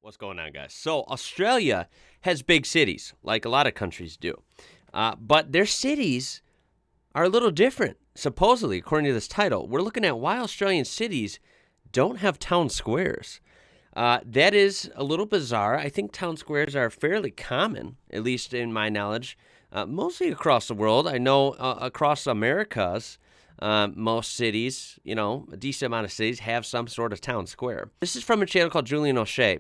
What's going on, guys? So Australia has big cities, like a lot of countries do. But their cities are a little different, supposedly, according to this title. We're looking at why Australian cities don't have town squares. That is a little bizarre. I think town squares are fairly common, at least in my knowledge, mostly across the world. I know across Americas, most cities, a decent amount of cities have some sort of town square. This is from a channel called Julian O'Shea.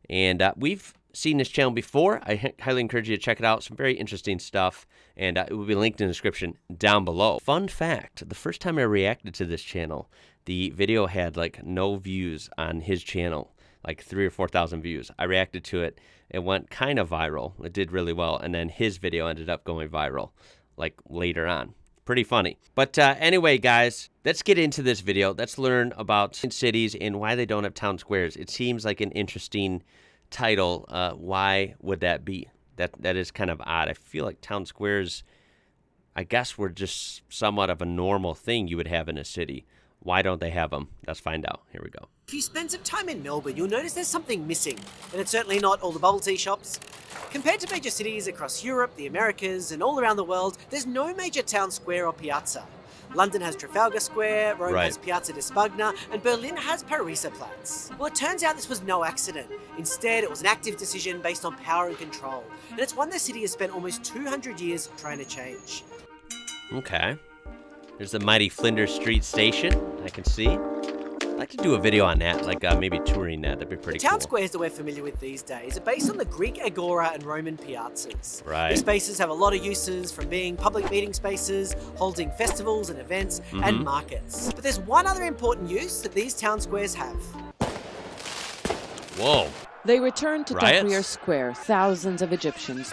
And we've seen this channel before. I highly encourage you to check it out. Some very interesting stuff. And it will be linked in the description down below. Fun fact, the first time I reacted to this channel, the video had like no views on his channel, like 3,000 or 4,000 views. I reacted to it. It went kind of viral. It did really well. And then his video ended up going viral like later on. Pretty funny. But anyway, guys, let's get into this video. Let's learn about cities and why they don't have town squares. It seems like an interesting title. Why would that be? That is kind of odd. I feel like town squares, I guess, were just somewhat of a normal thing you would have in a city. Why don't they have them? Let's find out. Here we go. If you spend some time in Melbourne, you'll notice there's something missing, and it's certainly not all the bubble tea shops. Compared to major cities across Europe, the Americas, and all around the world, there's no major town square or piazza. London has Trafalgar Square, Rome has Piazza di Spagna, and Berlin has Parisaplatz. Well, it turns out this was no accident. Instead, it was an active decision based on power and control, and it's one the city has spent almost 200 years trying to change. Okay. There's the mighty Flinders Street Station, I can see. I'd like to do a video on that, like maybe touring that. That'd be pretty cool. The town squares that we're familiar with these days are based on the Greek agora and Roman piazzas. Right. These spaces have a lot of uses, from being public meeting spaces, holding festivals and events, and markets. But there's one other important use that these town squares have. Whoa. They returned to Riots? Tahrir Square, thousands of Egyptians.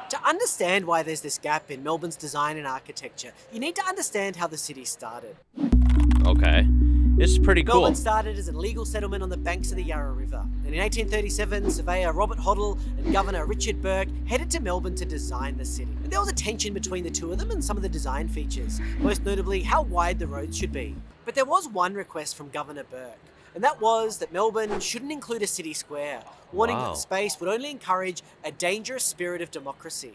To understand why there's this gap in Melbourne's design and architecture, you need to understand how the city started. Okay. This is pretty cool. Melbourne started as an illegal settlement on the banks of the Yarra River. And in 1837, surveyor Robert Hoddle and Governor Richard Burke headed to Melbourne to design the city. And there was a tension between the two of them and some of the design features, most notably how wide the roads should be. But there was one request from Governor Burke, and that was that Melbourne shouldn't include a city square, warning that the space would only encourage a dangerous spirit of democracy.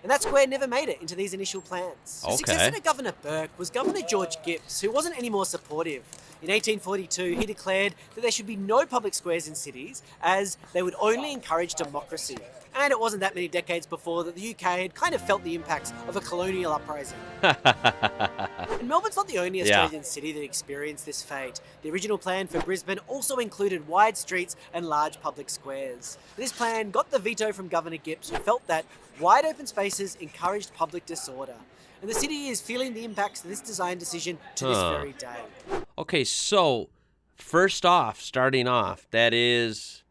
And that square never made it into these initial plans. The successor to Governor Burke was Governor George Gipps, who wasn't any more supportive. In 1842, he declared that there should be no public squares in cities, as they would only encourage democracy. And it wasn't that many decades before that the UK had kind of felt the impacts of a colonial uprising. And Melbourne's not the only Australian city that experienced this fate. The original plan for Brisbane also included wide streets and large public squares. This plan got the veto from Governor Gipps, who felt that wide open spaces encouraged public disorder. And the city is feeling the impacts of this design decision to this very day. Okay, so first off, starting off, that is,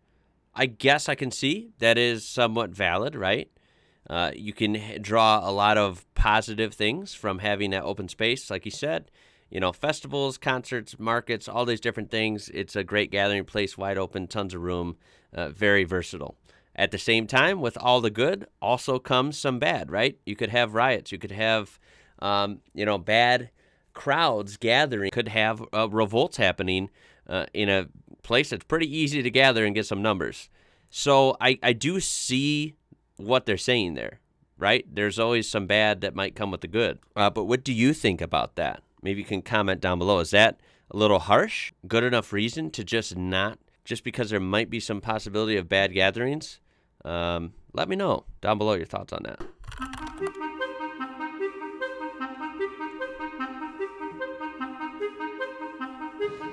I guess I can see, that is somewhat valid, right? You can draw a lot of positive things from having that open space, like you said. Festivals, concerts, markets, all these different things. It's a great gathering place, wide open, tons of room, very versatile. At the same time, with all the good, also comes some bad, right? You could have riots. You could have, bad crowds gathering. Could have revolts happening in a place that's pretty easy to gather and get some numbers. So I do see what they're saying there, right? There's always some bad that might come with the good. But what do you think about that? Maybe you can comment down below. Is that a little harsh? Good enough reason to just because there might be some possibility of bad gatherings? Let me know down below your thoughts on that.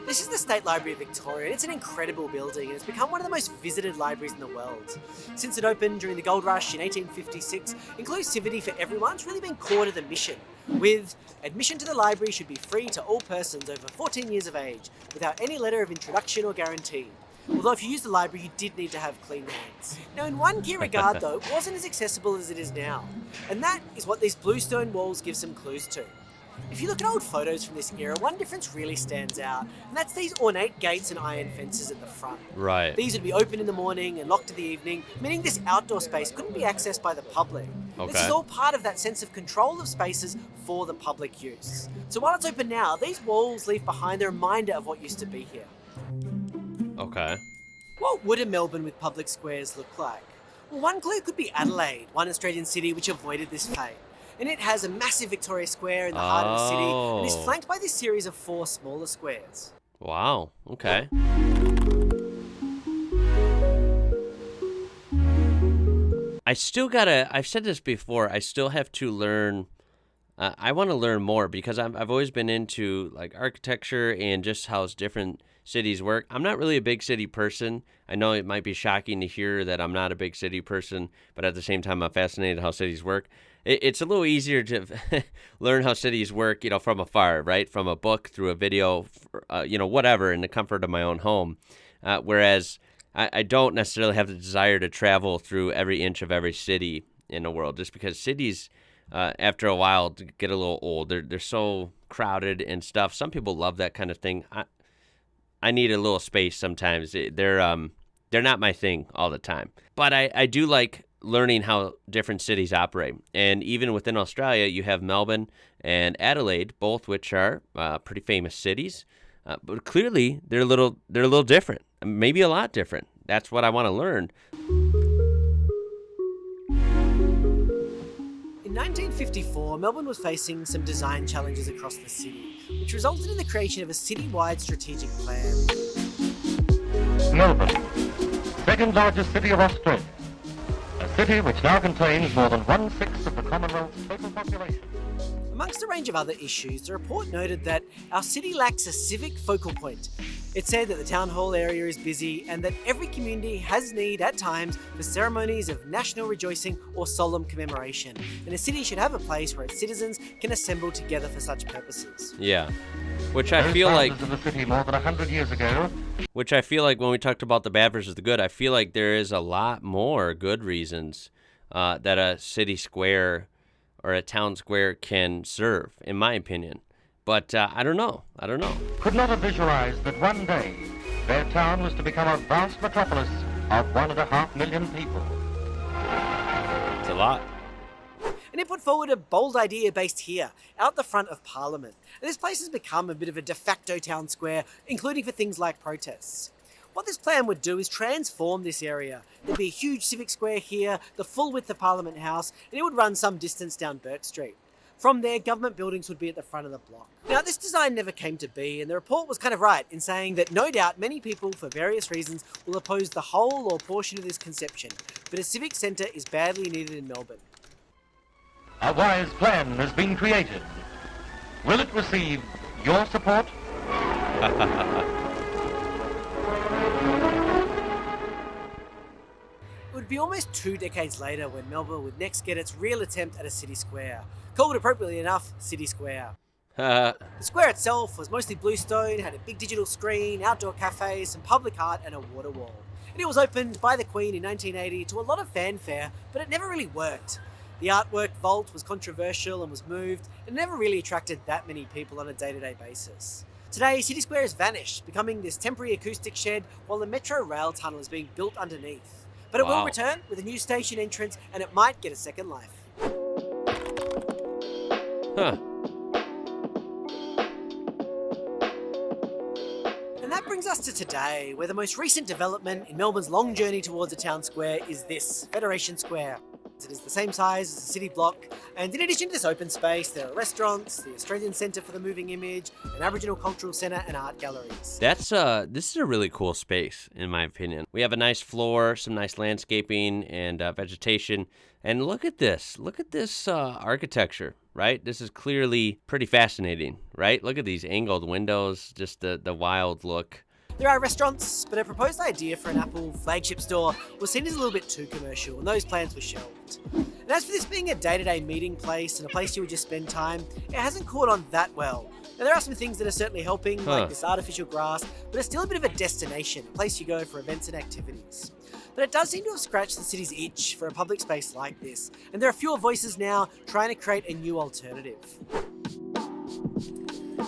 This is the State Library of Victoria, and it's an incredible building, and it's become one of the most visited libraries in the world. Since it opened during the Gold Rush in 1856, inclusivity for everyone's really been core to the mission, with admission to the library should be free to all persons over 14 years of age, without any letter of introduction or guarantee. Although if you use the library, you did need to have clean hands. Now, in one key regard, though, it wasn't as accessible as it is now, and that is what these bluestone walls give some clues to. If you look at old photos from this era, one difference really stands out, and that's these ornate gates and iron fences at the front. Right. These would be open in the morning and locked in the evening, meaning this outdoor space couldn't be accessed by the public. Okay. This is all part of that sense of control of spaces for the public use. So while it's open now, these walls leave behind the reminder of what used to be here. Okay. What would a Melbourne with public squares look like? Well, one clue could be Adelaide, one Australian city which avoided this fate. And it has a massive Victoria Square in the heart of the city and is Oh, flanked by this series of 4 smaller squares. wow. Okay. I've said this before, I still have to learn. I want to learn more because I've always been into like architecture and just how different cities work. I'm not really a big city person. I know it might be shocking to hear that I'm not a big city person, but at the same time, I'm fascinated how cities work. It's a little easier to learn how cities work, from afar, right? From a book, through a video, whatever, in the comfort of my own home. Whereas I don't necessarily have the desire to travel through every inch of every city in the world, just because cities, after a while, get a little old. They're so crowded and stuff. Some people love that kind of thing. I need a little space sometimes. They're not my thing all the time. But I do like learning how different cities operate. And even within Australia, you have Melbourne and Adelaide, both which are pretty famous cities. But clearly, they're a little different. Maybe a lot different. That's what I want to learn. In 1954, Melbourne was facing some design challenges across the city, which resulted in the creation of a citywide strategic plan. Melbourne, second largest city of Australia. A city which now contains more than 1/6 of the Commonwealth's total population. Amongst a range of other issues, the report noted that our city lacks a civic focal point. It said that the town hall area is busy and that every community has need at times for ceremonies of national rejoicing or solemn commemoration, and a city should have a place where its citizens can assemble together for such purposes. Yeah. Which I Those feel like founders of the city more than 100 years ago. when we talked about the bad versus the good, I feel like there is a lot more good reasons that a city square or a town square can serve, in my opinion. But I don't know. Could not have visualized that one day their town was to become a vast metropolis of 1.5 million people. It's a lot. And it put forward a bold idea based here, out the front of Parliament. And this place has become a bit of a de facto town square, including for things like protests. What this plan would do is transform this area. There'd be a huge civic square here, the full width of Parliament House, and it would run some distance down Bourke Street. From there, government buildings would be at the front of the block. Now, this design never came to be, and the report was kind of right in saying that no doubt many people, for various reasons, will oppose the whole or portion of this conception, but a civic centre is badly needed in Melbourne. A wise plan has been created. Will it receive your support? It would be almost 2 decades later when Melbourne would next get its real attempt at a city square, called appropriately enough City Square. The square itself was mostly bluestone, had a big digital screen, outdoor cafes, some public art and a water wall. And it was opened by the Queen in 1980 to a lot of fanfare, but it never really worked. The artwork vault was controversial and was moved, and never really attracted that many people on a day-to-day basis. Today, City Square has vanished, becoming this temporary acoustic shed while the Metro rail tunnel is being built underneath. But it will Wow. return with a new station entrance, and it might get a second life. Huh. And that brings us to today, where the most recent development in Melbourne's long journey towards a town square is this, Federation Square. It is the same size as a city block, and in addition to this open space, there are restaurants, the Australian Centre for the Moving Image, an Aboriginal Cultural Centre, and art galleries. This is a really cool space, in my opinion. We have a nice floor, some nice landscaping and vegetation, and look at this architecture, right? This is clearly pretty fascinating, right? Look at these angled windows, just the wild look. There are restaurants, but a proposed idea for an Apple flagship store was seen as a little bit too commercial, and those plans were shelved. And as for this being a day-to-day meeting place and a place you would just spend time, it hasn't caught on that well. Now, there are some things that are certainly helping, like this artificial grass, but it's still a bit of a destination, a place you go for events and activities. But it does seem to have scratched the city's itch for a public space like this, and there are fewer voices now trying to create a new alternative.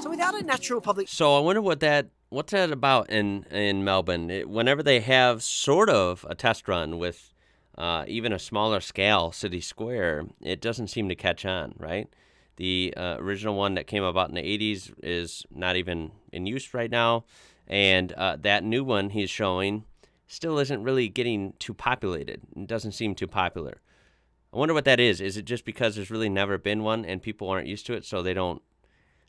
So without a natural public... So I wonder what's that about in Melbourne? Whenever they have sort of a test run with even a smaller scale city square, it doesn't seem to catch on, right? The original one that came about in the 80s is not even in use right now. And that new one he's showing still isn't really getting too populated. It doesn't seem too popular. I wonder what that is. Is it just because there's really never been one and people aren't used to it, so they don't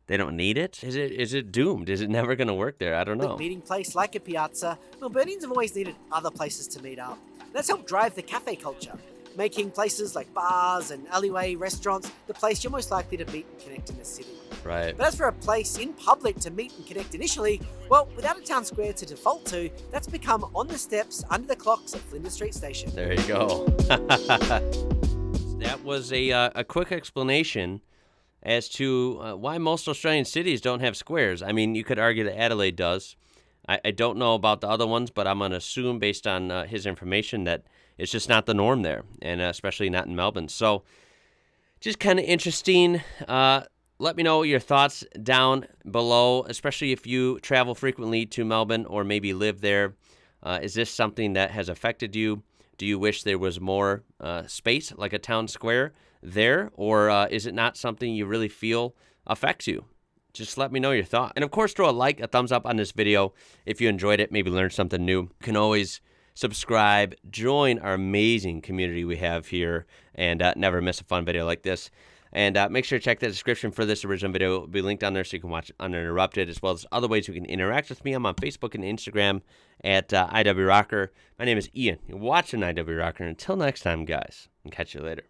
need it? Is it doomed? Is it never going to work there? I don't know. Meeting place like a piazza, Melburnians have always needed other places to meet up. That's helped drive the cafe culture, making places like bars and alleyway restaurants the place you're most likely to meet and connect in the city. Right. But as for a place in public to meet and connect initially, well, without a town square to default to, that's become on the steps under the clocks at Flinders Street Station. There you go. That was a quick explanation as to why most Australian cities don't have squares. I mean, you could argue that Adelaide does. I don't know about the other ones, but I'm going to assume based on his information that it's just not the norm there, and especially not in Melbourne. So just kind of interesting. Let me know your thoughts down below, especially if you travel frequently to Melbourne or maybe live there. Is this something that has affected you? Do you wish there was more space, like a town square there? Or is it not something you really feel affects you? Just let me know your thought. And of course, throw a like, a thumbs up on this video if you enjoyed it, maybe learned something new. You can always subscribe, join our amazing community we have here, and never miss a fun video like this. And make sure to check the description for this original video. It will be linked down there so you can watch it uninterrupted, as well as other ways you can interact with me. I'm on Facebook and Instagram at IWrocker. My name is Ian. You're watching IWrocker. Until next time, guys, and catch you later.